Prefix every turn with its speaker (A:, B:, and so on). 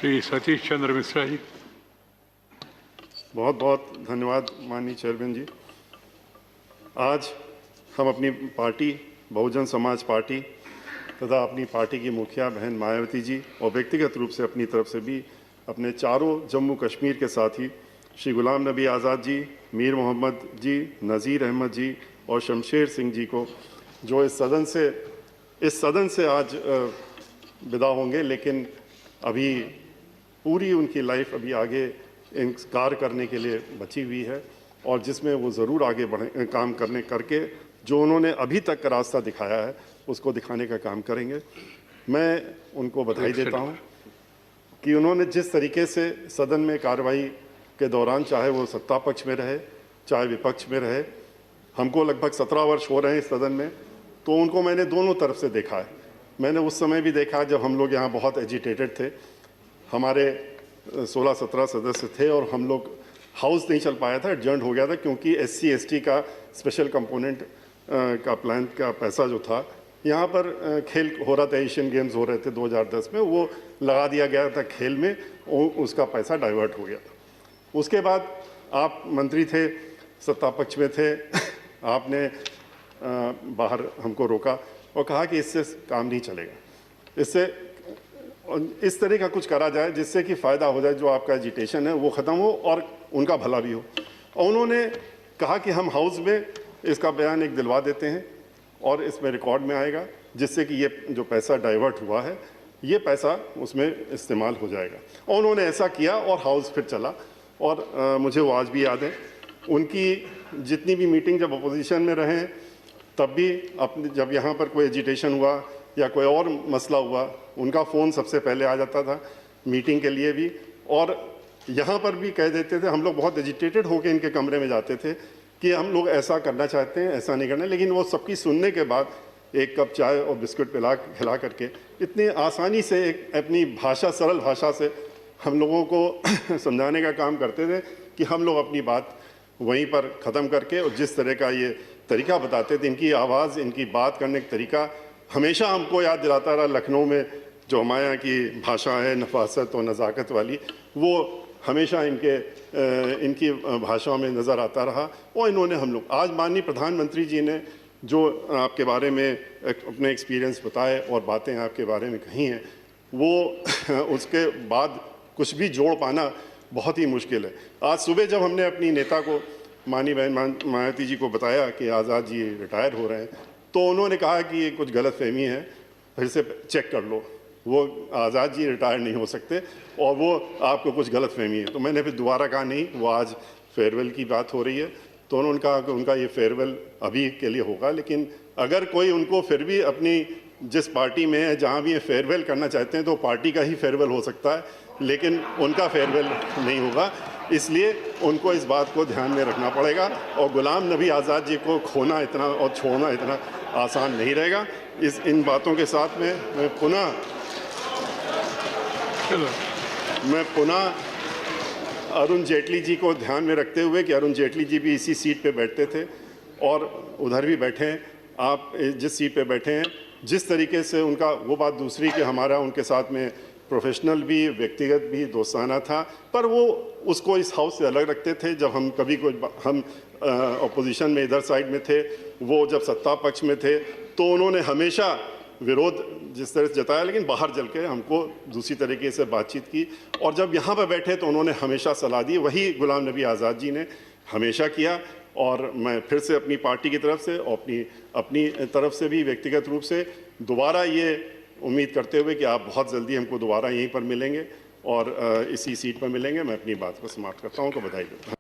A: श्री सतीश चंद्र मिश्रा जी।
B: बहुत बहुत धन्यवाद माननीय चेयरमैन जी। आज हम अपनी पार्टी बहुजन समाज पार्टी तथा अपनी पार्टी की मुखिया बहन मायावती जी और व्यक्तिगत रूप से अपनी तरफ से भी अपने चारों जम्मू कश्मीर के साथी श्री गुलाम नबी आज़ाद जी, मीर मोहम्मद जी, नज़ीर अहमद जी और शमशेर सिंह जी को जो इस सदन से आज विदा होंगे, लेकिन अभी पूरी उनकी लाइफ अभी आगे कार्य करने के लिए बची हुई है और जिसमें वो ज़रूर आगे बढ़े, काम करके जो उन्होंने अभी तक का रास्ता दिखाया है उसको दिखाने का काम करेंगे। मैं उनको बधाई देता हूं कि उन्होंने जिस तरीके से सदन में कार्रवाई के दौरान, चाहे वो सत्ता पक्ष में रहे चाहे विपक्ष में रहे, हमको लगभग 17 वर्ष हो रहे हैं इस सदन में, तो उनको मैंने दोनों तरफ से देखा है। मैंने उस समय भी देखा जब हम लोग यहाँ बहुत एजिटेटेड थे, हमारे 16-17 सदस्य थे और हम लोग हाउस नहीं चल पाया था, एडजर्न हो गया था क्योंकि SC/ST का स्पेशल कंपोनेंट का प्लान का पैसा जो था, यहाँ पर खेल हो रहा था, एशियन गेम्स हो रहे थे 2010 में, वो लगा दिया गया था खेल में, उसका पैसा डाइवर्ट हो गया था। उसके बाद आप मंत्री थे, सत्ता पक्ष में थे, आपने बाहर हमको रोका और कहा कि इससे काम नहीं चलेगा, इससे इस तरह का कुछ करा जाए जिससे कि फ़ायदा हो जाए, जो आपका एजिटेशन है वो ख़त्म हो और उनका भला भी हो। और उन्होंने कहा कि हम हाउस में इसका बयान एक दिलवा देते हैं और इसमें रिकॉर्ड में आएगा, जिससे कि ये जो पैसा डाइवर्ट हुआ है ये पैसा उसमें इस्तेमाल हो जाएगा। और उन्होंने ऐसा किया और हाउस फिर चला। और मुझे वो आज भी याद है, उनकी जितनी भी मीटिंग जब अपोजिशन में रहे तब भी अपने जब यहाँ पर कोई एजिटेशन हुआ या कोई और मसला हुआ, उनका फ़ोन सबसे पहले आ जाता था मीटिंग के लिए भी, और यहाँ पर भी कह देते थे, हम लोग बहुत एजिटेटेड होकर इनके कमरे में जाते थे कि हम लोग ऐसा करना चाहते हैं, ऐसा नहीं करना, लेकिन वो सबकी सुनने के बाद एक कप चाय और बिस्कुट खिला करके इतनी आसानी से एक अपनी भाषा, सरल भाषा से हम लोगों को समझाने का काम करते थे कि हम लोग अपनी बात वहीं पर ख़त्म करके, और जिस तरह का ये तरीका बताते थे, इनकी आवाज़, इनकी बात करने का तरीका हमेशा हमको याद दिलाता रहा। लखनऊ में जो हमारे यहाँ की भाषा है नफासत और नज़ाकत वाली, वो हमेशा इनकी भाषाओं में नज़र आता रहा। और इन्होंने हम लोग आज माननीय प्रधानमंत्री जी ने जो आपके बारे में अपने एक्सपीरियंस बताए और बातें आपके बारे में कही हैं, वो उसके बाद कुछ भी जोड़ पाना बहुत ही मुश्किल है। आज सुबह जब हमने अपनी नेता को, माननीय बहन मायावती जी को बताया कि आज़ाद जी रिटायर हो रहे हैं, तो उन्होंने कहा कि ये कुछ गलतफहमी है, फिर से चेक कर लो, वो आज़ाद जी रिटायर नहीं हो सकते और वो आपको कुछ गलतफहमी है। तो मैंने फिर दोबारा कहा नहीं, वो आज फेयरवेल की बात हो रही है, तो उन्होंने कहा कि उनका ये फेयरवेल अभी के लिए होगा, लेकिन अगर कोई उनको फिर भी अपनी जिस पार्टी में है, जहाँ भी ये फेयरवेल करना चाहते हैं, तो पार्टी का ही फेयरवेल हो सकता है, लेकिन उनका फेयरवेल नहीं होगा। इसलिए उनको इस बात को ध्यान में रखना पड़ेगा और गुलाम नबी आज़ाद जी को खोना इतना और छोड़ना इतना आसान नहीं रहेगा। इन बातों के साथ में मैं पुनः अरुण जेटली जी को ध्यान में रखते हुए कि अरुण जेटली जी भी इसी सीट पे बैठते थे और उधर भी बैठे हैं, आप जिस सीट पे बैठे हैं, जिस तरीके से उनका, वो बात दूसरी कि हमारा उनके साथ में प्रोफेशनल भी, व्यक्तिगत भी, दोस्ताना था, पर वो उसको इस हाउस से अलग रखते थे। जब हम कभी हम अपोजिशन में इधर साइड में थे, वो जब सत्ता पक्ष में थे, तो उन्होंने हमेशा विरोध जिस तरह से जताया, लेकिन बाहर चल के हमको दूसरी तरीके से बातचीत की, और जब यहाँ पर बैठे तो उन्होंने हमेशा सलाह दी। वही गुलाम नबी आज़ाद जी ने हमेशा किया। और मैं फिर से अपनी पार्टी की तरफ से और अपनी तरफ से भी व्यक्तिगत रूप से दोबारा ये उम्मीद करते हुए कि आप बहुत जल्दी हमको दोबारा यहीं पर मिलेंगे और इसी सीट पर मिलेंगे, मैं अपनी बात को समाप्त करता हूँ। तो बधाई देता हूँ।